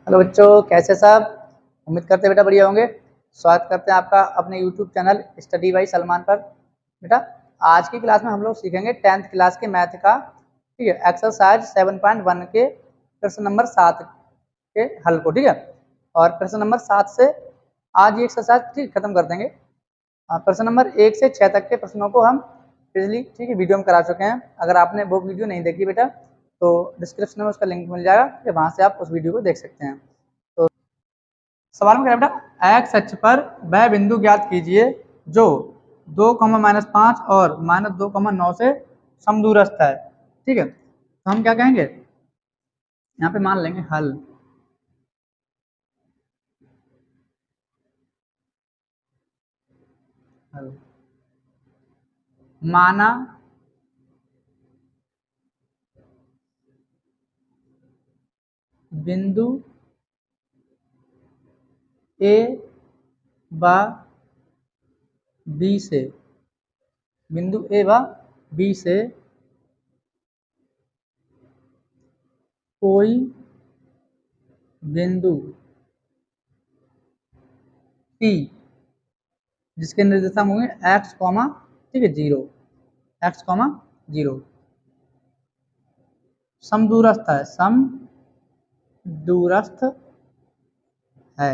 Hello बच्चों, कैसे सब। उम्मीद करते हैं बेटा बढ़िया होंगे। स्वागत करते हैं आपका अपने YouTube channel study by Salman पर। बेटा आज की क्लास में हम लोग सीखेंगे 10th क्लास के मैथ का, ठीक है, एक्सरसाइज 7.1 के प्रश्न नंबर 7 के हल को, ठीक है। और प्रश्न नंबर 7 से आज ये एक्सरसाइज ठीक खत्म कर देंगे। प्रश्न नंबर 1 से 6 तक के प्रश्नों को हम पिछली, ठीक है, वीडियो में करा चुके हैं। अगर आपने वो वीडियो नहीं देखी बेटा तो डिस्क्रिप्शन में उसका लिंक मिल जाएगा, ठीक है, वहाँ से आप उस वीडियो को देख सकते हैं। तो सवाल में क्या है बेटा, एक्स अक्ष पर वह बिंदु ज्ञात कीजिए जो 2, -5 और -2, 9 से समदूरस्थ है, ठीक है। तो हम क्या कहेंगे, यहाँ पे मान लेंगे हल। हल माना बिंदु ए व बी से, बिंदु ए व बी से कोई बिंदु पी जिसके निर्देशांक होंगे एक्स कॉमा, ठीक है, 0, एक्स कॉमा 0 समदूरस्थ है, समदूरस्थ है।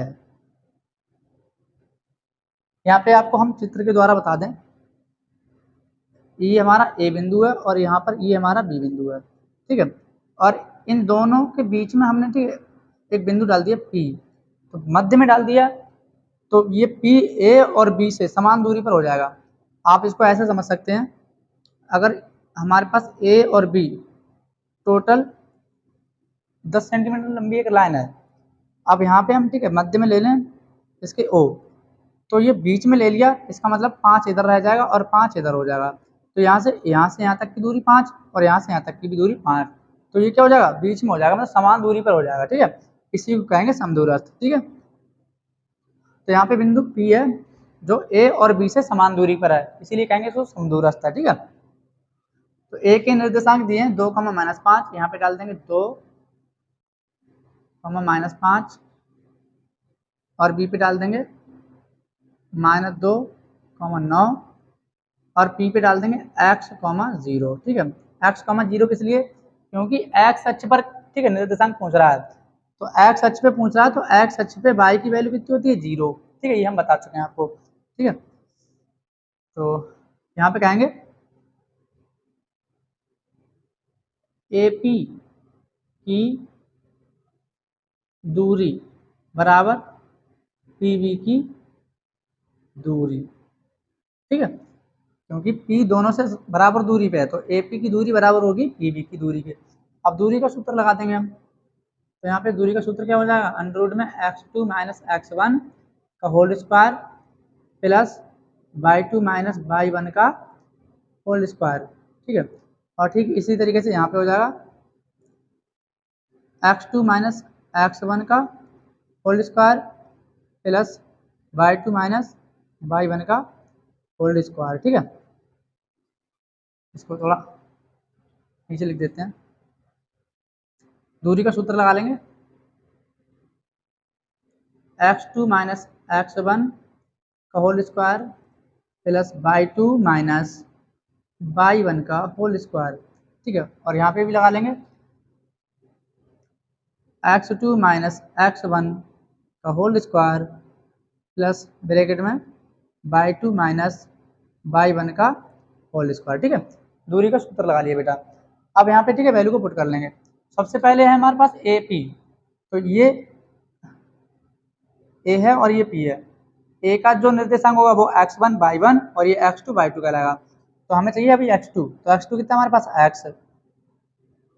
यहाँ पे आपको हम चित्र के द्वारा बता दें, ये हमारा ए बिंदु है और यहाँ पर ये हमारा बी बिंदु है, ठीक है। और इन दोनों के बीच में हमने, ठीक है, एक बिंदु डाल दिया पी, तो मध्य में डाल दिया, तो ये पी ए और बी से समान दूरी पर हो जाएगा। आप इसको ऐसे समझ सकते हैं, अगर हमारे पास ए और बी टोटल 10 सेंटीमीटर लंबी एक लाइन है, अब यहाँ पे हम, ठीक है, मध्य में ले लें इसके ओ, तो ये बीच में ले लिया, इसका मतलब 5 इधर रह जाएगा और 5 इधर हो जाएगा। तो यहाँ से यहाँ तक की दूरी 5 और यहाँ से यहाँ तक की भी दूरी 5, तो ये क्या हो जाएगा, बीच में हो जाएगा, मतलब समान दूरी पर हो जाएगा, ठीक है। इसी को कहेंगे समदूरस्थ, ठीक है। तो यहाँ पे बिंदु P है जो A और B से समान दूरी पर है, इसीलिए कहेंगे इसको समदूरस्थ है, ठीक है। तो A के निर्देशांक दिए हैं 2, -5, यहाँ पे डाल देंगे 2, -5 और B पे डाल देंगे -2, 9 और P पे डाल देंगे x, 0, ठीक है। x, 0 किस लिए, क्योंकि x अक्ष पर, ठीक है, निर्देशांक पूछ रहा है, तो x अक्ष पे पूछ रहा है, तो x अक्ष पे y की वैल्यू कितनी होती है, 0, ठीक है, ये हम बता चुके हैं आपको, ठीक है। तो यहाँ पे कहेंगे AP की दूरी बराबर PB की दूरी, ठीक है, क्योंकि P दोनों से बराबर दूरी पे है, तो AP की दूरी बराबर होगी PB की दूरी के। अब दूरी का सूत्र लगा देंगे हम, तो यहाँ पे दूरी का सूत्र क्या हो जाएगा, अंडर रूट में x2 - x1 का whole square plus y2 - y1 का होल स्क्वायर, ठीक है। और ठीक इसी तरीके से यहाँ पे हो जाएगा x2 - x1 का whole square plus y2 - y1 का होल स्क्वायर, ठीक है। इसको थोड़ा नीचे लिख देते हैं, दूरी का सूत्र लगा लेंगे x2 - x1 का whole square plus y2 - y1 का होल स्क्वायर, ठीक है। और यहाँ पे भी लगा लेंगे x2 - x1 का होल स्क्वायर प्लस ब्रैकेट में y2 - y1 का होल स्क्वायर, ठीक है। दूरी का सूत्र लगा लिया बेटा। अब यहाँ पे, ठीक है, वैल्यू को पुट कर लेंगे। सबसे पहले है हमारे पास AP, तो ये A है और ये P है। A का जो निर्देशांक होगा वो x1 y1 और ये x2 y2 कहलाएगा। तो हमें चाहिए अभी x2, तो x2 कितना हमारे पास x,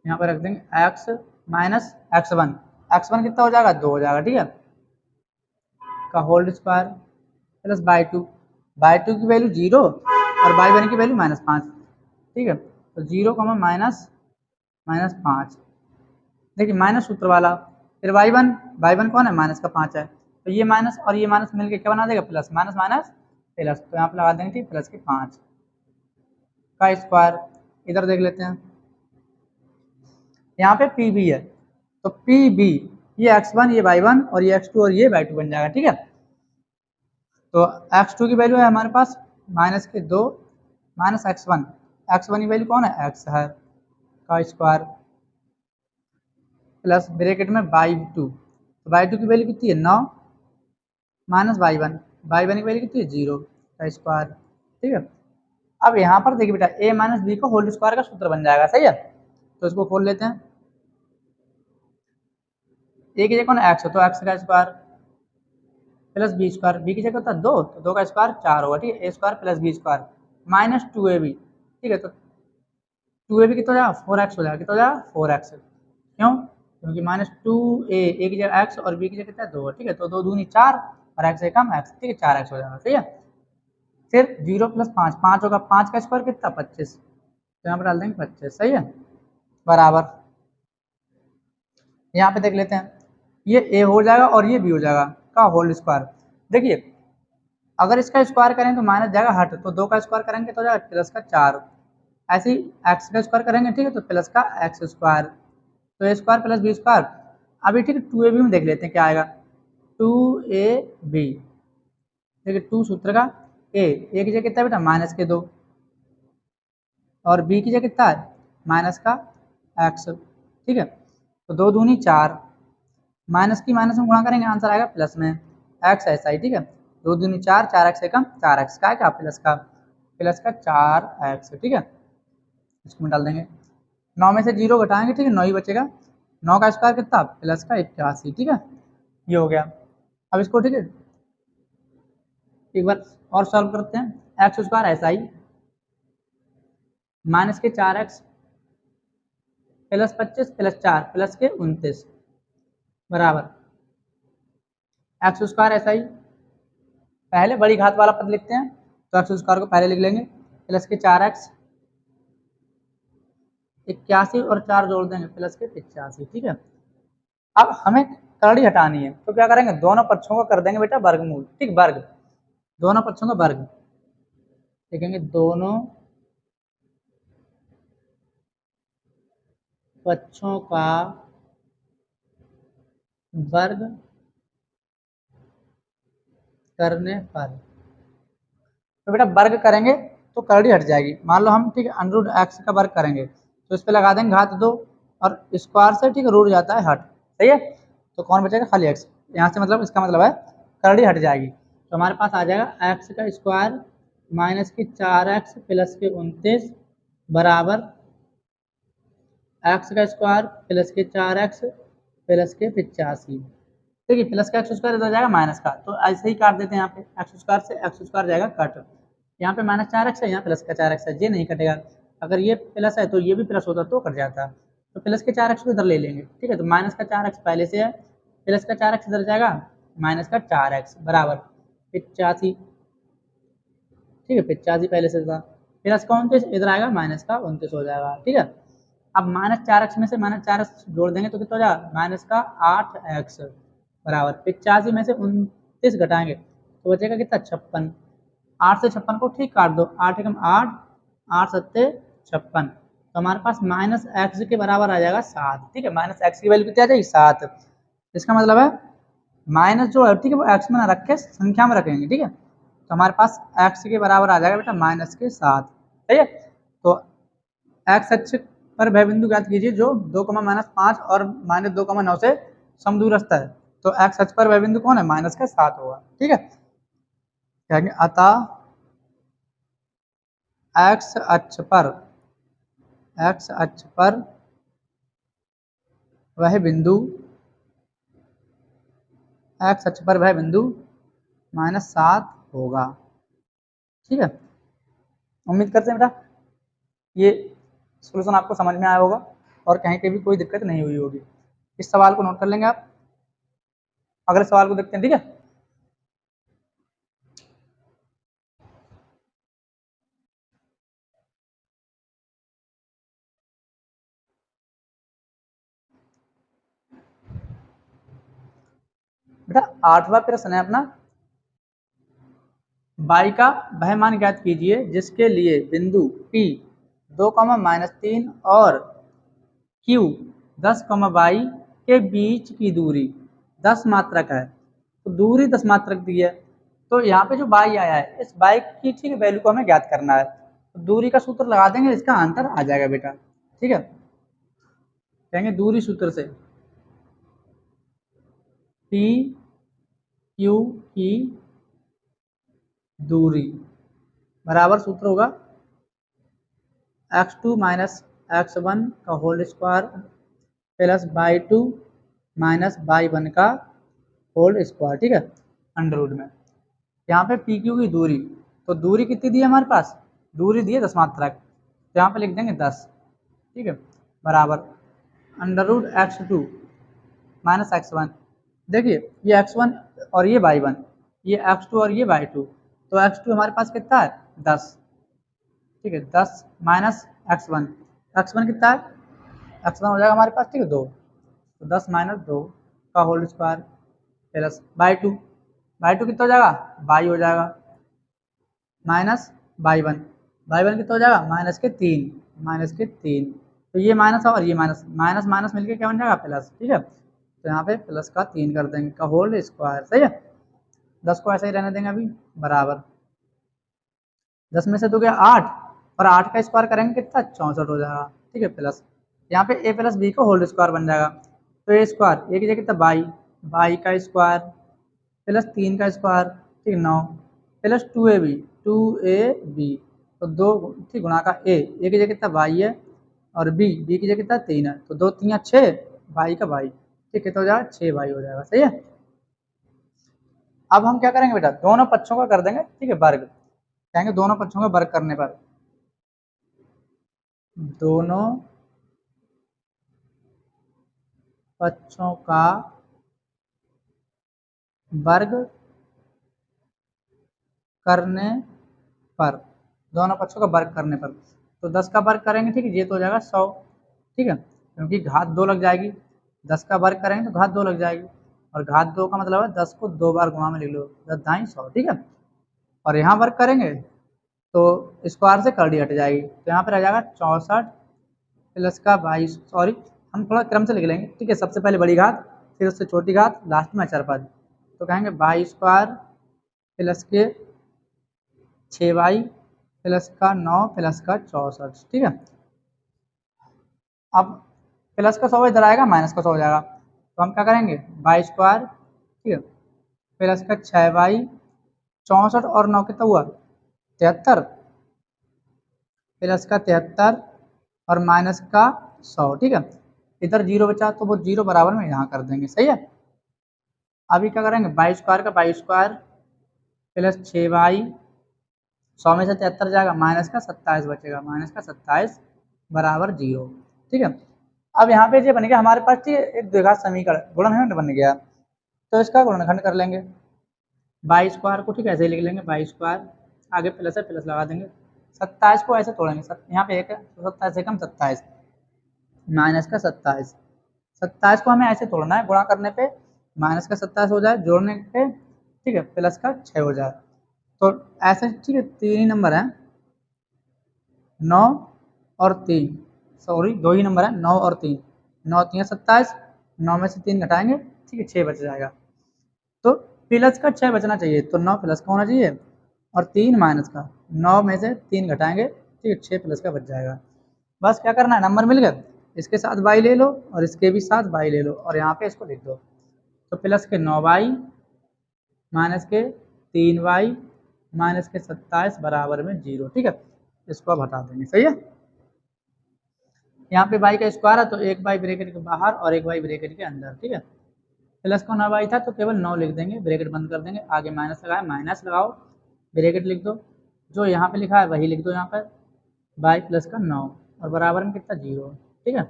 यहाँ पर रख देंगे x माइनस x1, x1 कितना हो जाएगा, 2 हो जाएगा, ठीक है, का होल स्क्वायर प्लस y2 की वैल्यू 0 और y1 की वैल्यू -5, ठीक है। तो 0, -5, देखिए माइनस सूत्र वाला, फिर y1 कौन है, माइनस का 5 है, तो ये माइनस और ये माइनस मिलके क्या बना देगा, प्लस, माइनस माइनस प्लस, तो यहाँ पे लगा देंगे प्लस के 5 का स्क्वायर। इधर देख लेते हैं, यहाँ पे PB है, तो PB ये x1 ये y1 और ये x2 और ये y2 बन जाएगा। ठीक है, तो x2 की वैल्यू है हमारे पास -2 माइनस x1 की वैल्यू कौन है, x है का स्क्वायर प्लस ब्रैकेट में y2, तो y2 की वैल्यू कितनी है 9 माइनस y1 की वैल्यू कितनी है 0 का स्क्वायर। ठीक है, अब यहाँ पर देखिए बेटा a माइनस बी का होल स्क्वायर का सूत्र बन जाएगा। सही है, तो इसको खोल लेते हैं। a की जगह कौन x है तो x का square plus B square, B की जगह होता है 2 तो 2 का स्क्वायर 4 होगा। ठीक है, a square plus B square minus 2ab। ठीक है, तो 2ab कितना हो जाएगा 4x हो जाएगा। कितना हो जाएगा 4x। क्यों, क्योंकि -2a की जगह x और b की जगह कितना है 2। ठीक है, तो 2 दूनी 4 और x से कम x। ठीक है, 4x हो जाएगा। ठीक है, फिर 0 प्लस 5 5 होगा, 5 का स्क्वायर कितना 25, तो यहाँ पर डाल देंगे 25। सही है, बराबर यहाँ पे देख लेते हैं, ये a हो जाएगा और ये b हो जाएगा का होल स्क्वायर। देखिए अगर इसका स्क्वायर करें तो माइनस जाएगा हट, तो 2 का स्क्वायर करेंगे तो जाएगा प्लस का 4। ऐसे ही x का स्क्वायर करेंगे, ठीक है, तो प्लस का x स्क्वायर, तो a square plus B square. अभी ठीक है 2ab में देख लेते हैं क्या आएगा, 2ab। देखिए 2 सूत्र का a की जगह कितना बेटा -2 और b की जगह कितना है माइनस का x। ठीक है, तो 2 दूनी 4, माइनस की माइनस में गुणा करेंगे आंसर आएगा प्लस में, x ऐसा ही। ठीक है, 2 दूनी 4, 4x से कम 4x का है क्या प्लस का 4x। ठीक है, इसको में डाल देंगे, 9 में से 0 घटाएंगे, ठीक है 9 ही बचेगा। 9 का स्क्वायर कितना प्लस का 81। ठीक है, ये हो गया। अब इसको ठीक है एक बार और सॉल्व करते हैं। एक्स स्क्वायर ऐसा ही माइनस के 4x प्लस 25 प्लस 4 प्लस के 29 बराबर एक्स स्क्वायर ऐसा ही, पहले बड़ी घात वाला पद लिखते हैं, तो एक्स स्क्वायर को पहले लिख लेंगे प्लस के 4x 81 और 4 जोड़ देंगे प्लस के 85। ठीक है, अब हमें करड़ी हटानी है, तो क्या करेंगे दोनों पक्षों को कर देंगे बेटा वर्गमूल। ठीक, वर्ग, दोनों पक्षों का वर्ग लिखेंगे, दोनों पक्षों का वर्ग करने पर, तो बेटा वर्ग करेंगे तो करड़ी हट जाएगी। मान लो हम ठीक है अंडर एक्स का वर्ग करेंगे तो इस पे लगा देंगे घात 2 और स्क्वायर से ठीक रूट जाता है हट। सही है, तो कौन बचेगा खाली एक्स, यहाँ से मतलब इसका मतलब है करड़ी हट जाएगी। तो हमारे पास आ जाएगा एक्स का स्क्वायर माइनस की 4x प्लस के 29 बराबर एक्स का स्क्वायर प्लस के 4x प्लस के 85। देखिए प्लस का एक्स स्क्वायर इधर जाएगा माइनस का, तो ऐसे ही काट देते हैं। यहाँ पे एक्स स्क्वायर से एक्स स्क्वायर जाएगा कट, यहाँ पे -4x है, यहाँ प्लस का 4x है, ये नहीं कटेगा। अगर ये प्लस है तो ये भी प्लस होता तो कट जाता, तो प्लस के 4x को इधर ले लेंगे। ठीक है, तो माइनस का 4x पहले से है, प्लस का 4x इधर जाएगा माइनस का 4x बराबर 85। ठीक है, 85 पहले से था, प्लस का 29 इधर आएगा माइनस का 29 हो जाएगा। ठीक है, अब -4x में से -4x जोड़ देंगे तो कितना हो जाएगा माइनस का 8x बराबर 85 में से 29 घटाएंगे तो बचेगा कितना 56। 8 से 56 को ठीक काट दो, 8 एकम 8, 8 सत्ते 56, तो हमारे पास -x के बराबर आ जाएगा 7। ठीक है, -x की वैल्यू कितनी आ जाएगी 7। इसका मतलब है माइनस जो है ठीक है वो x में ना रख के संख्या में रखेंगे। ठीक है, तो हमारे पास x के बराबर आ जाएगा बेटा -7। सही है, तो x अक्ष पर वह बिंदु ज्ञात कीजिए जो 2,-5 और -2,9 से समदूरस्थ है। तो x अक्ष पर वह बिंदु कौन है -7 होगा। ठीक है, कहेंगे अतः x अक्ष पर वह बिंदु x अक्ष पर वह बिंदु -7 होगा। ठीक है, उम्मीद करते हैं बेटा ये सॉल्यूशन आपको समझ में आया होगा और कहीं पे भी कोई दिक्कत नहीं हुई होगी। इस सवाल को नोट कर लेंगे आप, अगले सवाल को देखते हैं। ठीक है, बेटा 8वां प्रश्न है अपना, y का वह मान ज्ञात कीजिए जिसके लिए बिंदु P 2, -3 और Q 10, y के बीच की दूरी 10 मात्रक है, तो दूरी 10 मात्रक दी है, तो यहाँ पे जो बाई आया है इस बाई की ठीक वैल्यू को हमें ज्ञात करना है, तो दूरी का सूत्र लगा देंगे, इसका आंसर आ जाएगा बेटा। ठीक है, कहेंगे दूरी सूत्र से पी क्यू की दूरी बराबर सूत्र होगा x2 माइनस x1 का whole square plus y2 minus y1 का होल स्क्वायर। ठीक है, अंडर रूट में यहाँ पे पी क्यू की दूरी, तो दूरी कितनी दी है हमारे पास, दूरी दी है 10 मात्रक, तो यहाँ पे लिख देंगे 10। ठीक है, बराबर under root x2 minus x1, देखिए ये x1 और ये y1, ये x2 और ये y2, तो x2 हमारे पास कितना है 10। ठीक है, 10 माइनस x1, x1 कितना है, x1 हो जाएगा हमारे पास ठीक है 2, तो 10 माइनस 2 का होल स्क्वायर प्लस y2 कितना हो जाएगा y हो जाएगा माइनस y1 कितना हो जाएगा माइनस के 3, तो ये माइनस और ये माइनस माइनस माइनस मिलके क्या बन जाएगा प्लस। ठीक है, तो यहाँ पे प्लस का 3 कर देंगे का होल स्क्वायर। सही है, 10 को ऐसे ही रहने देंगे अभी, बराबर 10 में से तो गया 8 और 8 का स्क्वायर करेंगे कितना 64 हो जाएगा। ठीक है, प्लस यहाँ पे a प्लस बी का होल स्क्वायर बन जाएगा, तो ए स्क्वायर एक जगह कितना बाई का स्क्वायर प्लस 3 का स्क्वायर ठीक 9 प्लस 2ab तो 2 ठीक गुणा का a की जगह कितना बाई है और b की जगह कितना 3 है, तो 2 3 6 बाई का बाई ठीक कितना हो जाएगा 6 बाई हो जाएगा। सही है, अब हम क्या करेंगे बेटा दोनों पक्षों का कर देंगे ठीक है वर्ग, कहेंगे दोनों पक्षों का वर्ग करने पर दोनों पक्षों का वर्ग करने पर, दोनों पक्षों का वर्ग करने पर, तो 10 का वर्ग करेंगे ठीक है ये तो हो जाएगा 100। ठीक है, क्योंकि घात 2 लग जाएगी, 10 का वर्ग करेंगे तो घात 2 लग जाएगी, और घात 2 का मतलब है 10 को 2 बार गुणा में लिख लो 10 दाई 100। ठीक है, और यहाँ वर्ग करेंगे तो स्क्वायर से करड़ी हट जाएगी, तो यहाँ पर आ जाएगा 64 प्लस का 22, सॉरी हम थोड़ा क्रम से लिख लेंगे। ठीक है, सबसे पहले बड़ी घात फिर उससे छोटी घात लास्ट में अचर पद, तो कहेंगे 22 स्क्वायर प्लस के 6y प्लस का 9 प्लस का 64। ठीक है, अब प्लस का 100 इधर आएगा माइनस का 100 हो जाएगा, तो हम क्या करेंगे 22 स्क्वायर ठीक है प्लस का 6y 64 और 9 कितना हुआ 73 प्लस का 73 और माइनस का 100। ठीक है, इधर जीरो बचा तो वो जीरो बराबर में यहाँ कर देंगे। सही है, अभी क्या करेंगे 22 स्क्वायर का 22 स्क्वायर प्लस 6y 100 में से 73 जाएगा माइनस का 27 बचेगा, माइनस का 27 बराबर 0। ठीक है, अब यहाँ पे ये बन गया हमारे पास एक द्विघात समीकरण गुणनखंड बन गया, तो इसका गुणनखंड कर लेंगे 22 स्क्वायर को ठीक है ऐसे ही लिख लेंगे 22 स्क्वायर आगे प्लस है प्लस लगा देंगे, 27 को ऐसे तोड़ेंगे यहाँ पे एक है तो 27 एकम 27 माइनस का 27 को हमें ऐसे तोड़ना है गुणा करने पे माइनस का 27 हो जाए, जोड़ने पे ठीक है प्लस का 6 हो जाए, तो ऐसे ठीक है 3 ही नंबर है 9 और 3, सॉरी 2 ही नंबर है 9 और 3, 9 3 27, 9 में से 3 घटाएंगे ठीक है 6 बच जाएगा, तो प्लस का 6 बचना चाहिए, तो 9 प्लस का होना चाहिए और 3 माइनस का, 9 में से 3 घटाएंगे ठीक है 6 प्लस का बच जाएगा। बस क्या करना है नंबर मिल गए, इसके साथ y ले लो और इसके भी साथ y ले लो और यहाँ पे इसको लिख दो, तो प्लस के 9y माइनस के 3y माइनस के 27 बराबर में 0। ठीक है, इसको अब हटा देंगे। सही है, यहाँ पे y का स्क्वायर है तो एक y ब्रैकेट के बाहर और एक y ब्रैकेट के अंदर। ठीक है, प्लस का 9y था तो केवल 9 लिख देंगे, ब्रैकेट बंद कर देंगे, आगे माइनस लगाया माइनस लगाओ ब्रैकेट लिख दो, जो यहाँ पे लिखा है वही लिख दो यहाँ पर y प्लस का 9 और बराबर में कितना 0। ठीक है,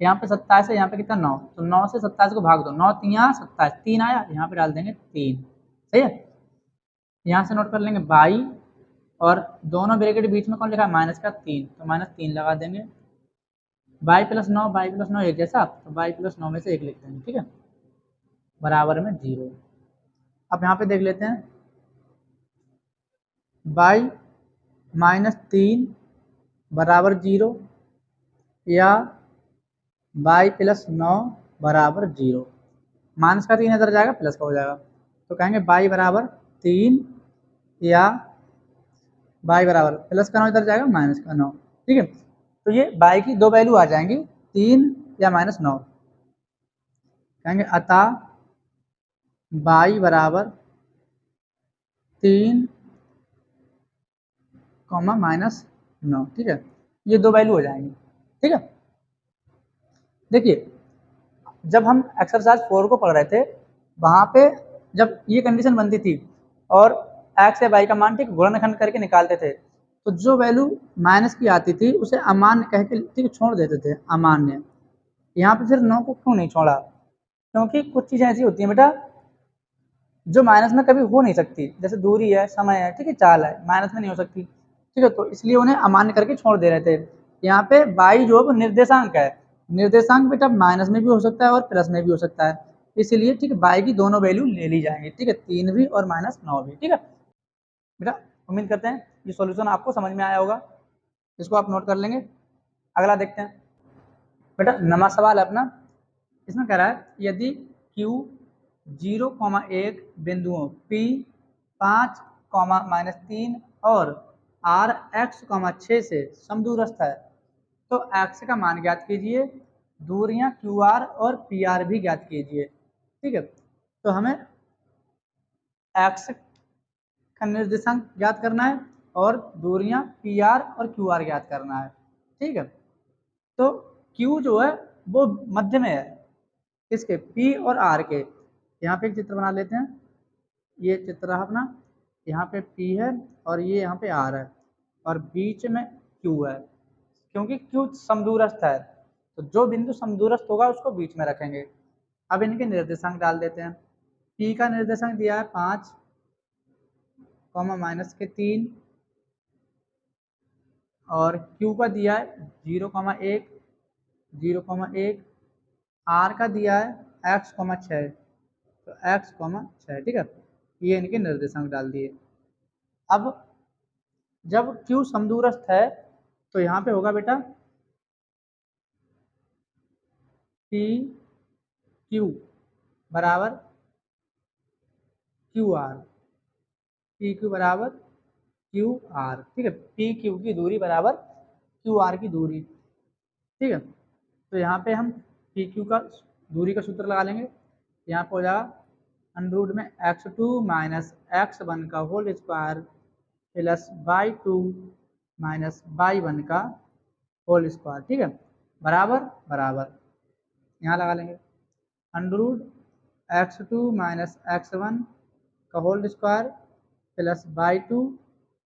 यहाँ पे 27 है यहाँ पे कितना 9, तो 9 से 27 को भाग दो, 9 3 27 3 आया, यहाँ पे डाल देंगे 3। सही है, यहाँ से नोट कर लेंगे y और दोनों ब्रैकेट के बीच में कौन लिखा है माइनस का 3, तो माइनस 3 लगा देंगे, y प्लस 9 एक जैसा, तो y प्लस 9 में से एक लिख देंगे। ठीक है, बराबर में 0। अब यहाँ पे देख लेते हैं y माइनस 3 बराबर 0 या बाई प्लस 9 बराबर 0। माइनस का 3 इधर जाएगा, प्लस का हो जाएगा, तो कहेंगे बाई बराबर 3 या बाई बराबर प्लस का 9 इधर जाएगा, माइनस का 9। ठीक है, तो ये बाई की दो वैल्यू आ जाएंगी, 3 या -9। कहेंगे अतः बाई बराबर 3, -9। ठीक है, ये दो वैल्यू हो जाएंगी। ठीक है, देखिए जब हम एक्सरसाइज 4 को पढ़ रहे थे, वहां पे जब ये कंडीशन बनती थी और एक्स या वाई का मान ठीक गुणनखंड करके निकालते थे, तो जो वैल्यू माइनस की आती थी उसे अमान्य कह के ठीक छोड़ देते थे, अमान्य। यहाँ पे फिर 9 को क्यों नहीं छोड़ा? क्योंकि कुछ चीजें ऐसी होती हैं बेटा जो माइनस में कभी हो नहीं सकती, जैसे दूरी है, समय है, ठीक है, चाल है, माइनस में नहीं हो सकती। ठीक है, तो इसलिए उन्हें अमान्य करके छोड़ दे रहे थे। यहाँ पे बाई जो है वो निर्देशांक है, निर्देशांक बेटा माइनस में भी हो सकता है और प्लस में भी हो सकता है, इसलिए ठीक है बाई की दोनों वैल्यू ले ली जाएंगी। ठीक है, 3 भी और -9 भी। ठीक है बेटा, उम्मीद करते हैं ये सॉल्यूशन आपको समझ में आया होगा, इसको आप नोट कर लेंगे। अगला देखते हैं बेटा, नवा सवाल है अपना। इसमें कह रहा है यदि Q 0,1 बिंदुओं P 5, -3 और R x, 6 से समदूरस्थ है, तो x का मान ज्ञात कीजिए, दूरियां QR और PR भी ज्ञात कीजिए। ठीक है, तो हमें x का निर्देशांक ज्ञात करना है और दूरियां PR और QR ज्ञात करना है। ठीक है, तो Q जो है वो मध्य में है, किसके? P और R के। यहाँ पे एक चित्र बना लेते हैं, ये चित्र है अपना, यहाँ पे P है और ये यहाँ पे R है और बीच में Q है, क्योंकि Q समदूरस्थ है, तो जो बिंदु समदूरस्थ होगा उसको बीच में रखेंगे। अब इनके निर्देशांक डाल देते हैं। P का निर्देशांक दिया है 5, -3 और Q का दिया है 0,1, 0,1, R का दिया है x, 6, तो x, 6। ठीक है, ये इनके निर्देशांक डाल दिए। अब जब Q समदूरस्थ है तो यहाँ पे होगा बेटा P Q बराबर QR, P Q बराबर QR। ठीक है, P Q की दूरी बराबर QR की दूरी। ठीक है, तो यहाँ पे हम P Q का दूरी का सूत्र लगा लेंगे। यहाँ पे हो जाएगा अंडर में x2 -x1 का whole square plus y2 -y1 का होल स्क्वायर। ठीक है, बराबर बराबर यहाँ लगा लेंगे अंडर x2 -x1 का whole square plus y2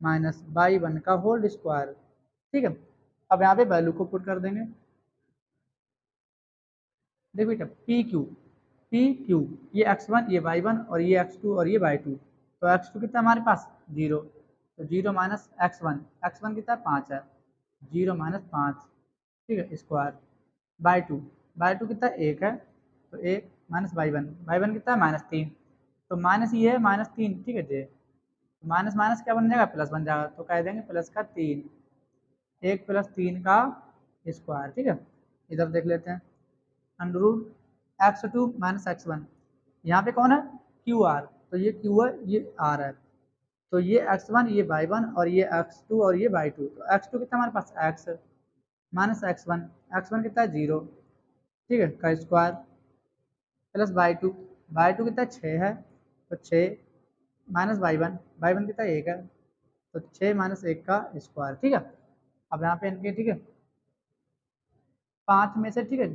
-y1 का होल स्क्वायर। ठीक है, अब यहाँ पे वैल्यू को पुट कर देंगे। देखो बेटा पी क्यू, ये x1, ये y1 और ये x2 और ये y2, तो x2 कितना हमारे पास 0, तो 0 -x1, x1 कितना 5 है, 0 -5। ठीक है, स्क्वायर y2, y2 कितना 1 है, तो 1 -y1, y1 कितना है -3, तो माइनस ये है -3। ठीक है जी, माइनस माइनस क्या बन जाएगा, प्लस बन जाएगा, तो कह देंगे प्लस का 3, 1 + 3 का स्क्वायर। ठीक है, इधर देख लेते हैं अंडर x2 -x1, यहाँ पे कौन है क्यू आर, तो ये क्यू है, ये आर है, तो ये x1, ये y1 और ये x2 और ये y2, तो x2 कितना हमारे पास x -x1, x1 कितना है 0, ठीक है, का स्क्वायर प्लस y2 कितना 6 है, तो 6 -y1, y1 कितना 1 है, तो 6 -1 का स्क्वायर। ठीक है, अब यहाँ पे इनके ठीक है 5 में से ठीक है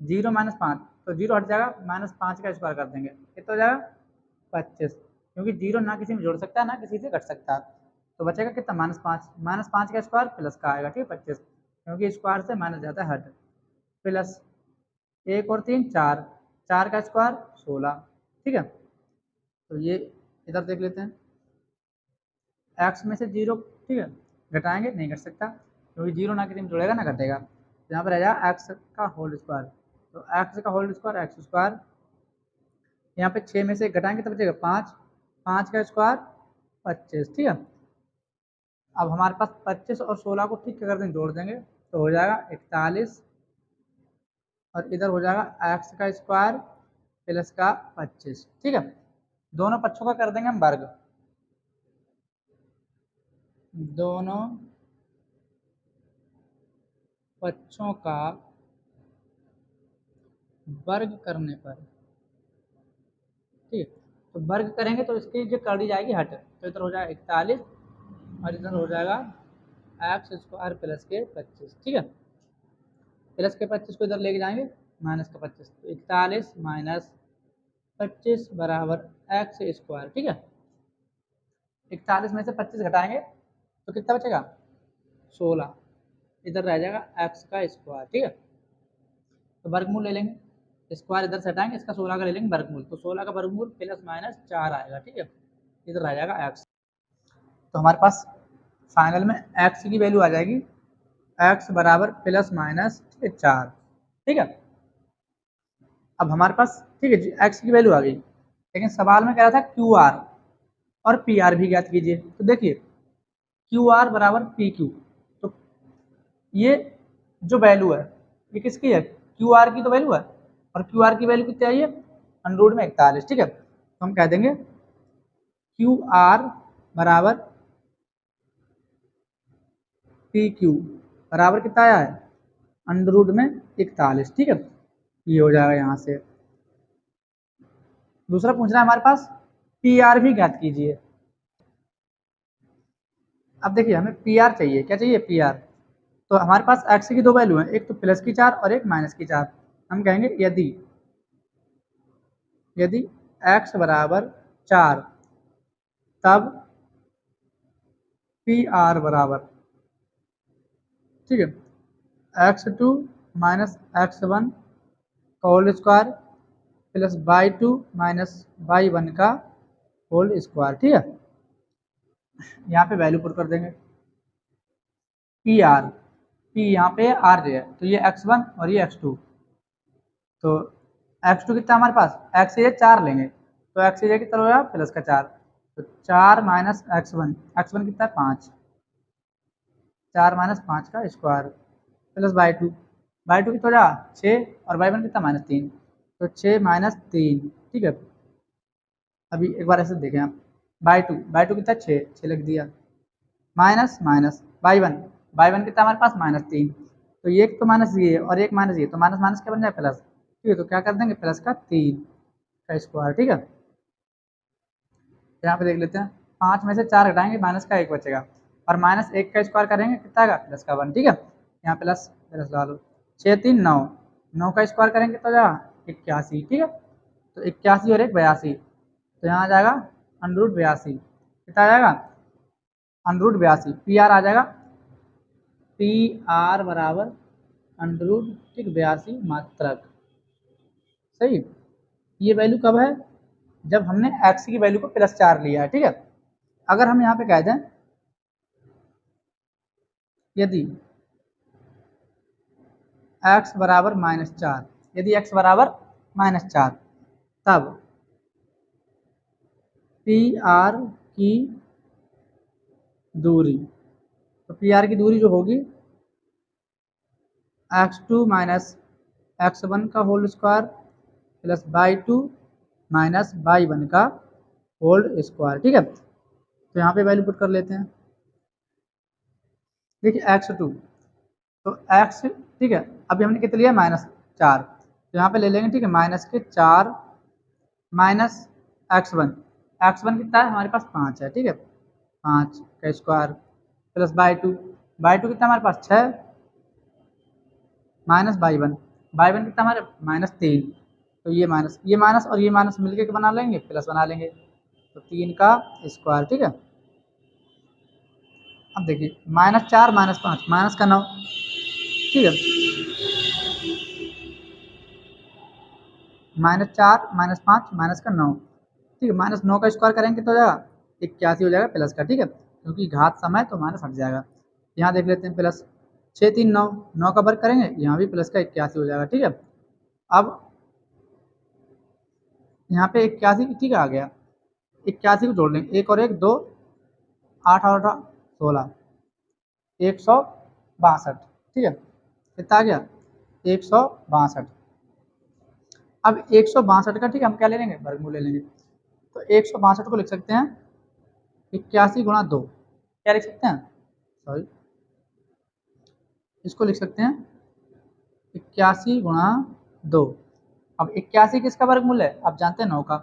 0 -5, तो 0 हट जाएगा, -5 का स्क्वायर कर देंगे, कितना हो जाएगा 25, क्योंकि 0 ना किसी में जोड़ सकता है ना किसी से घट सकता है, तो बचेगा कितना -5 का स्क्वायर प्लस का आएगा। ठीक है 25, क्योंकि स्क्वायर से माइनस जाता है हट, प्लस 1 और 3 4, 4 का स्क्वायर 16। ठीक है, तो ये इधर देख लेते हैं, एक्स में से 0 ठीक है घटाएंगे, नहीं घट सकता, क्योंकि 0 ना किसी में जुड़ेगा ना घटेगा, तो यहाँ पर आ जाएगा एक्स का होल स्क्वायर, तो एक्स का होल स्क्वायर एक्स स्क्वायर, यहाँ पे 6 में से घटाएंगे तो बचेगा 5, 5 का स्क्वायर 25। ठीक है, अब हमारे पास 25 और 16 को ठीक कर दें, जोड़ देंगे तो हो जाएगा 41 और इधर हो जाएगा एक्स का स्क्वायर प्लस का 25। ठीक है, दोनों पक्षों का कर देंगे हम वर्ग, दोनों पक्षों का वर्ग करने पर। ठीक है, तो वर्ग करेंगे तो इसकी जो कड़ी जाएगी हट, तो इधर हो जाएगा 41 और इधर हो जाएगा एक्स स्क्वायर प्लस के 25। ठीक है, प्लस के 25 को इधर लेके जाएंगे माइनस का 25, तो 41 माइनस 25 बराबर एक्स स्क्वायर। ठीक है, 41 में से 25 घटाएंगे तो कितना बचेगा 16, इधर रह जाएगा एक्स का स्क्वायर। ठीक है, तो वर्गमूल ले लेंगे, स्क्वायर इधर से हटाएंगे, इसका 16 का ले लेंगे वर्गमूल, तो 16 का वर्गमूल प्लस माइनस 4 आएगा। ठीक है, इधर रह जाएगा एक्स, तो हमारे पास फाइनल में एक्स की वैल्यू आ जाएगी एक्स बराबर प्लस माइनस 4। ठीक है, अब हमारे पास ठीक है जी एक्स की वैल्यू आ गई, लेकिन सवाल में कह रहा था क्यू आर और पी आर भी ज्ञात कीजिए। तो देखिए क्यू आर बराबर पी क्यू, तो ये जो वैल्यू है ये किसकी है, क्यू आर की तो वैल्यू है, और क्यू आर की वैल्यू कितनी आई है अंडर में 41। ठीक है, तो हम कह देंगे क्यू आर बराबर पी क्यू बराबर कितना आया है अंडर में 41। ठीक है, ये हो जाएगा यहाँ से। दूसरा पूछ रहा है हमारे पास पी आर भी ज्ञात कीजिए। अब देखिए हमें पी आर चाहिए, क्या चाहिए पी आर, तो हमारे पास एक्स की दो वैल्यू है, एक तो प्लस की 4 और एक माइनस की 4। हम कहेंगे यदि यदि x बराबर 4 तब पी आर बराबर, ठीक है, x2 माइनस x1 का whole square plus y2 minus y1 का होल स्क्वायर। ठीक है, यहाँ पे वैल्यू पुट कर देंगे पी आर, पी यहाँ पे आर है, तो ये x1 और ये x2, तो x2 कितना हमारे पास x ये 4 लेंगे, तो x ये कितना होगा प्लस का 4, तो 4 माइनस x1, x1 कितना है 5, 4 माइनस 5 का स्क्वायर प्लस y2, y2 कितना हो जाएगा 6 और y1 कितना माइनस 3, तो 6 माइनस 3। ठीक है, अभी एक बार ऐसे देखें आप y2 कितना 6 लिख दिया, माइनस माइनस y1 कितना हमारे पास माइनस 3, तो ये एक तो माइनस ये और एक माइनस ये, तो माइनस माइनस क्या बन जाए प्लस। ठीक है, तो क्या कर देंगे प्लस का 3 का स्क्वायर। ठीक है, यहाँ पे देख लेते हैं 5 में से 4 घटाएंगे माइनस का 1 बचेगा, और माइनस 1 का स्क्वायर करेंगे कितना आएगा प्लस का 1। ठीक है, यहाँ प्लस प्लस ला लो, 6 3 9, 9 का स्क्वायर करेंगे तो जाएगा 81। ठीक है, तो 81 और 1 82, तो यहाँ आ जाएगा अंडरूट 82, कितना आ जाएगा अंडरूट 82, पी आर आ जाएगा पी आर बराबर अंडरूट 82 मात्रक। सही, ये वैल्यू कब है जब हमने x की वैल्यू को प्लस 4 लिया है। ठीक है, अगर हम यहाँ पे कह दें यदि x बराबर -4, यदि x बराबर -4 तब पी आर की दूरी, तो पी आर की दूरी जो होगी x2 माइनस x1 का whole square plus y2 minus y1 का होल स्क्वायर। ठीक है, तो यहाँ पे वैल्यू पुट कर लेते हैं, देखिए x2 तो x, ठीक है, अभी हमने कितना लिया -4, तो यहाँ पे ले लेंगे, ठीक है, माइनस के 4 माइनस x1 कितना है हमारे पास 5 है। ठीक है, 5 का स्क्वायर प्लस y2 कितना हमारे पास 6 माइनस y1 कितना हमारे -3, तो ये माइनस और ये माइनस मिलके के बना लेंगे प्लस बना लेंगे, तो 3 का स्क्वायर। ठीक है, अब देखिए -4 -5 माइनस का 9। ठीक है, -4 -5 माइनस का 9। ठीक है, -9 का स्क्वायर करेंगे तो हो जाएगा 81 हो जाएगा प्लस का। ठीक है, क्योंकि घात समय तो माइनस हट जाएगा, यहाँ देख लेते हैं प्लस 6 3 9, 9 का वर्ग करेंगे यहाँ भी प्लस का 81 हो जाएगा। ठीक है, अब यहाँ पे 81, ठीक है, आ गया 81 को जोड़ लेंगे, 1 और 1 2, 8 और 8 16, 162। ठीक है, कितना आ गया 162। अब 162 का ठीक है हम क्या ले लेंगे, वर्गमूल ले लेंगे। तो 162 को लिख सकते हैं 81 गुणा 2, क्या लिख सकते हैं, सॉरी इसको लिख सकते हैं 81 गुणा 2। अब 81 किसका वर्गमूल है, आप जानते हैं 9 का,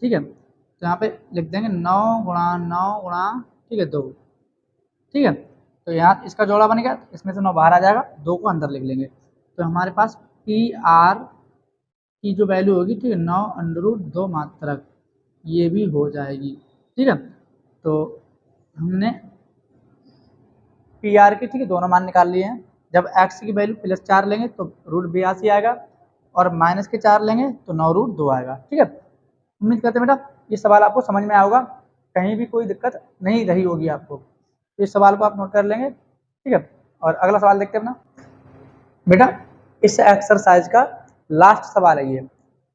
ठीक है। तो यहाँ पे लिख देंगे 9 गुणा 9 गुणा ठीक है 2, ठीक है। तो यहाँ इसका जोड़ा बन गया, इसमें से 9 बाहर आ जाएगा, 2 को अंदर लिख लेंगे। तो हमारे पास पी आर की जो वैल्यू होगी ठीक है 9√2 मात्रक, ये भी हो जाएगी, ठीक है। तो हमने पी आर के ठीक है दोनों मान निकाल लिए हैं। जब एक्स की वैल्यू +4 लेंगे तो √82 आएगा, और माइनस के 4 लेंगे तो 9√2 आएगा, ठीक है। उम्मीद करते हैं बेटा ये सवाल आपको समझ में आया होगा, कहीं भी कोई दिक्कत नहीं रही होगी आपको। तो इस सवाल को आप नोट कर लेंगे, ठीक है। और अगला सवाल देखते हैं अपना बेटा, इस एक्सरसाइज का लास्ट सवाल है ये।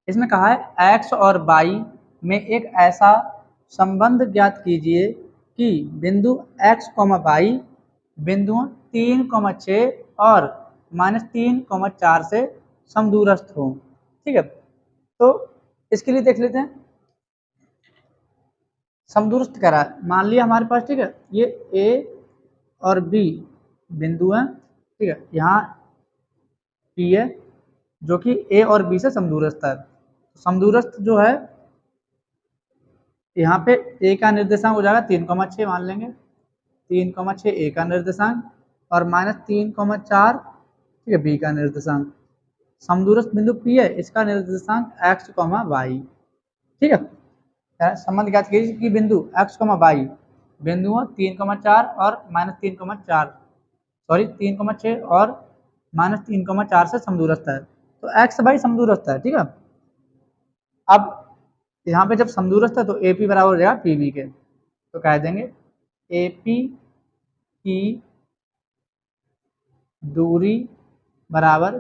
इसमें कहा है एक्स और वाई में एक ऐसा संबंध ज्ञात कीजिए कि बिंदु x, वाई बिंदुओं 3, 6 और -3, 4 से समदूरस्थ हो, ठीक है। तो इसके लिए देख लेते हैं, समदूरस्थ कह रहा है, मान लिया हमारे पास ठीक है ये ए और बी बिंदु हैं, ठीक है। यहाँ पी है जो कि ए और बी से समदूरस्थ है। समदूरस्थ जो है यहाँ पे ए का निर्देशांक हो जाएगा 3, 6 मान लेंगे, 3, 6 ए का निर्देशांक, और -3, 4 ठीक है बी का निर्देशांक। समदूरस्थ बिंदु पी है, इसका निर्देशांक x, y, ठीक है। संबंध ज्ञात कीजिए कि बिंदु x, y बिंदुओं 3, 4 और -3, 4 सॉरी 3, 6 और -3, 4 से समदूरस्थ है। तो x, y समदूरस्थ है, ठीक है। अब यहाँ पे जब समदूरस्थ है तो ए पी बराबर हो जाएगा पी बी के, तो कह देंगे ए पी की दूरी बराबर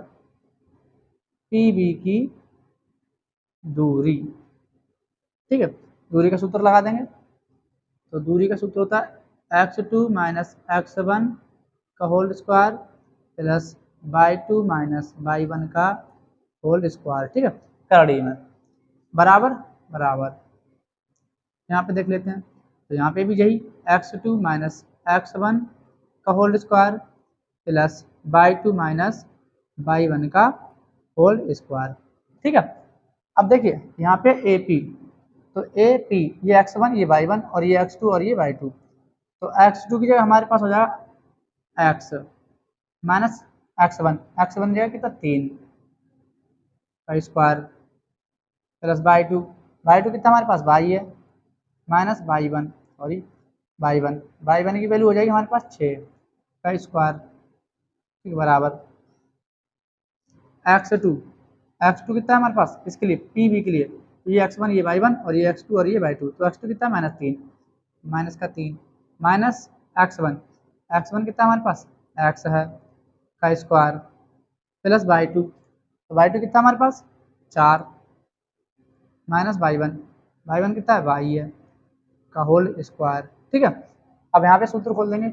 पी बी की दूरी, ठीक है। दूरी का सूत्र लगा देंगे, तो दूरी का सूत्र होता है x2 - x1 का whole square plus y2 - y1 का होल स्क्वायर, ठीक है, करड़ी में बराबर बराबर। यहाँ पे देख लेते हैं, तो यहाँ पे भी यही x2 - x1 का whole square plus y2 - y1 का होल स्क्वायर, ठीक है। अब देखिए यहाँ पे ए पी, तो ए पी ये x1 ये y1 और ये x2 और ये y2, तो x2 की जगह हमारे पास हो जाएगा x माइनस x1, x1 जगह कितना 3 का स्क्वायर प्लस y2, y2 कितना हमारे पास y है माइनस y1 सॉरी y1 की वैल्यू हो जाएगी हमारे पास 6 का स्क्वायर, ठीक बराबर x2 कितना है हमारे पास इसके लिए पी बी के लिए, ये x1 ये y1 और ये x2 और ये y2, तो x2 कितना है -3 माइनस का 3 माइनस x1 कितना हमारे पास x है का स्क्वायर प्लस y2, तो y2 कितना हमारे पास 4 माइनस y1 कितना है y है का होल स्क्वायर, ठीक है। अब यहाँ पे सूत्र खोल देंगे,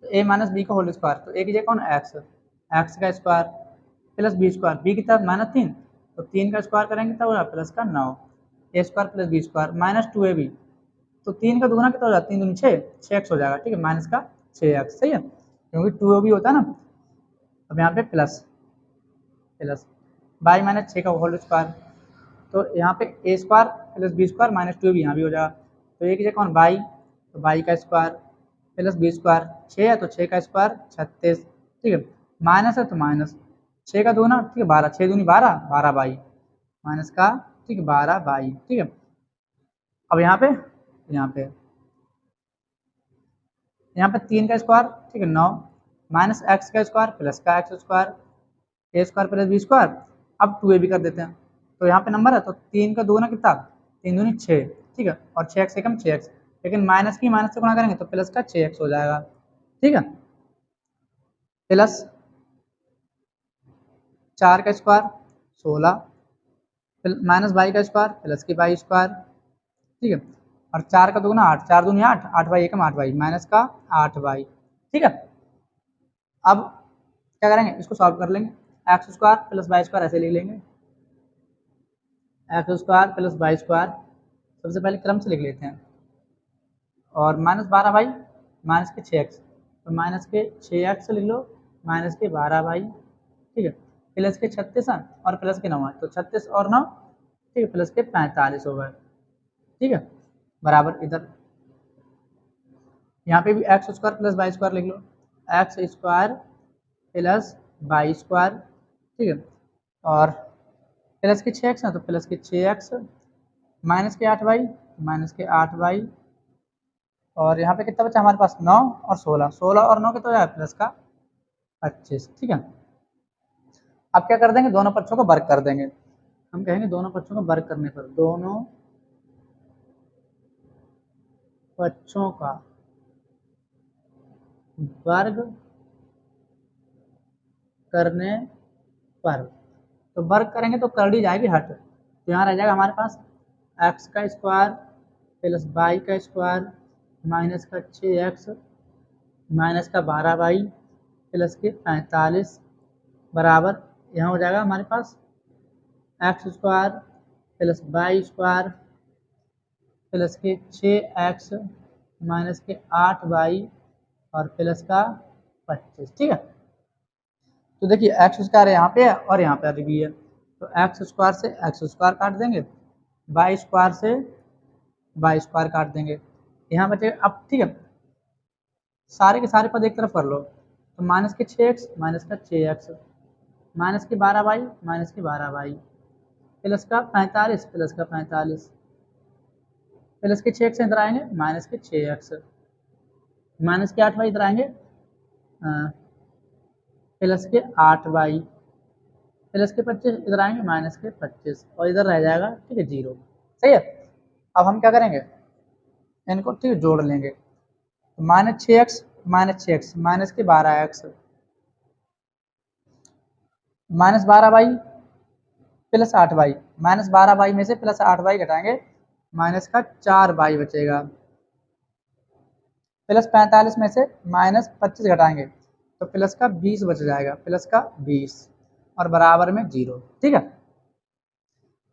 तो a माइनस बी का होल स्क्वायर, तो a की जगह कौन x का square plus B square, B कितना -3, तो 3 का स्क्वायर करेंगे तब होगा प्लस का 9, a square plus B square -2ab, तो 3 का दुगुना कितना हो जाता है 3 दूनी 6x हो जाएगा, ठीक है, माइनस का 6x, सही है, क्योंकि 2ab होता है ना। अब यहाँ पे प्लस y माइनस 6 का होल स्क्वायर, तो यहाँ पे a square plus B square -2ab यहाँ भी हो जाएगा, तो एक जगह कौन y, तो y का स्क्वायर प्लस बी स्क्वायर 6 है तो 6 का स्क्वायर 36, ठीक है, माइनस है तो माइनस 6 का दुगुना ठीक है 12, 6 दूनी 12 माइनस का ठीक है 12 ठीक है। अब यहाँ पे 3 का स्क्वायर ठीक है 9 माइनस एक्स का स्क्वायर प्लस का एक्स स्क्वायर ए स्क्वायर प्लस बी स्क्वायर, अब 2ab कर देते हैं, तो यहाँ पे नंबर है तो 3 का दुगुना कितना 3 दूनी 6, ठीक है, और 6x से कम 6x, लेकिन माइनस से गुणा करेंगे तो प्लस का 6x हो जाएगा, ठीक है, प्लस 4 का स्क्वायर 16 माइनस y का स्क्वायर प्लस की y स्क्वायर, ठीक है, और 4 का दुगुना 8, 4 दूनी 8, 8y एकम 8y माइनस का 8y, ठीक है। अब क्या करेंगे इसको सॉल्व कर लेंगे, X square plus Y square ऐसे लिख लेंगे, X square plus Y square सबसे पहले क्रम से लिख लेते हैं, और -12y माइनस के 6x, तो माइनस के 6x लिख लो, माइनस के 12y, ठीक है, प्लस के 36 और प्लस के 9 है, तो 36 और 9, ठीक है, प्लस के 45 हो गए, ठीक है, बराबर इधर यहाँ पे भी x square plus Y square लिख लो, x square plus Y square, ठीक है, और प्लस के 6x है तो प्लस के 6x, माइनस के 8y, माइनस के 8y, और यहाँ पे कितना बचा हमारे पास 9 और 16, 16 और 9 कितना हो जाएगा प्लस का 25, ठीक है। अब क्या कर देंगे, दोनों पक्षों को वर्ग कर देंगे, हम कहेंगे दोनों पक्षों को वर्ग करने पर, दोनों पक्षों का वर्ग करने पर, तो वर्ग करेंगे तो करड़ी जाएगी हट, तो यहाँ रह जाएगा हमारे पास एक्स का स्क्वायर प्लस वाई का स्क्वायर माइनस का 6x माइनस का 12y प्लस के 45 बराबर, यहाँ हो जाएगा हमारे पास x square plus Y square plus के 6x माइनस के 8y और प्लस का 25, ठीक है। तो देखिए एक्स स्क्वायर यहाँ पे है और यहाँ पे भी है, तो एक्स स्क्वायर से एक्स स्क्वायर काट देंगे, वाई स्क्वायर से वाई स्क्वायर काट देंगे, यहाँ बचेगा अब, ठीक है, सारे के सारे पद एक तरफ कर लो, तो माइनस के 6x माइनस का 6x माइनस के 12y माइनस के 12y प्लस का 45 प्लस का 45 प्लस के 6x इधर आएंगे माइनस के 6x माइनस के 8y इधर आएंगे प्लस के 8y प्लस के 25 इधर आएंगे माइनस के 25 और इधर रह जाएगा, ठीक है, 0, सही है। अब हम क्या करेंगे, इनको ठीक है जोड़ लेंगे, तो -6x माइनस के 12x minus 12y plus 8y, minus 12y में से प्लस 8y घटाएंगे, माइनस का 4y बचेगा, प्लस 45 में से माइनस 25 घटाएंगे तो प्लस का 20 बच जाएगा, प्लस का 20 और बराबर में 0, ठीक है।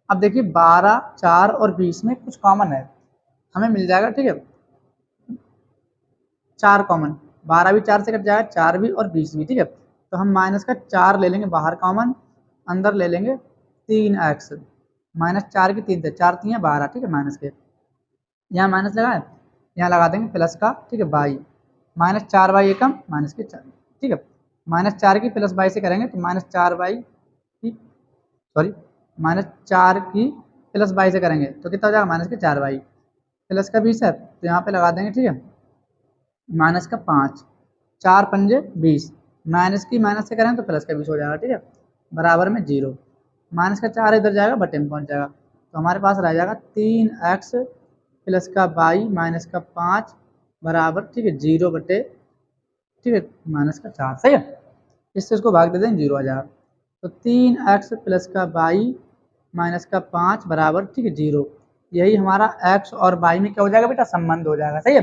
अब देखिए 12, 4 और 20 में कुछ कॉमन है, हमें मिल जाएगा, ठीक है, 4 कॉमन, 12 भी 4 से कट जाएगा, 4 भी और 20 भी, ठीक है, तो हम माइनस का 4 ले लेंगे बाहर कॉमन, अंदर ले लेंगे 3x, माइनस 4 की 3 थे, 4 3 12, ठीक है, माइनस के यहाँ माइनस लगाए, यहाँ लगा देंगे प्लस का, ठीक है, by, minus 4y Ekam minus के 4, ठीक है, माइनस 4 की प्लस बाई से करेंगे तो माइनस 4y की, सॉरी, माइनस 4 की प्लस बाई से करेंगे तो कितना हो जाएगा माइनस के 4y प्लस का 20 है, तो यहाँ पे लगा देंगे, ठीक है, माइनस का 5, 4 पंजे 20, माइनस की माइनस से करें तो प्लस का 20 हो जाएगा, ठीक है, बराबर में 0, माइनस का 4 इधर जाएगा बटे में पहुँच जाएगा, तो हमारे पास रह जाएगा 3x प्लस का बाई माइनस का 5 बराबर, ठीक है, 0 बटे, ठीक है, माइनस का 4, सही है, इससे इसको भाग दे दें 0 आ जाएगा, तो 3x प्लस का बाई माइनस का 5 बराबर, ठीक है, 0, यही हमारा x और y में क्या हो जाएगा बेटा, संबंध हो जाएगा, सही है।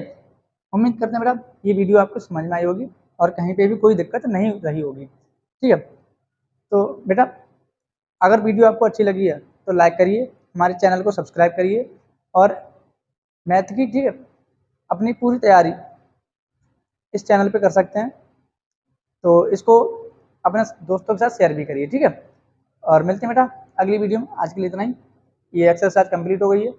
उम्मीद करते हैं बेटा ये वीडियो आपको समझ में आई होगी और कहीं पे भी कोई दिक्कत नहीं रही होगी, ठीक है। तो बेटा अगर वीडियो आपको अच्छी लगी है तो लाइक करिए, हमारे चैनल को सब्सक्राइब करिए, और मैथ की, ठीक है, अपनी पूरी तैयारी इस चैनल पे कर सकते हैं, तो इसको अपने दोस्तों के साथ शेयर भी करिए, ठीक है, और मिलते हैं बेटा अगली वीडियो में, आज के लिए इतना ही, ये एक्सरसाइज कंप्लीट हो गई है।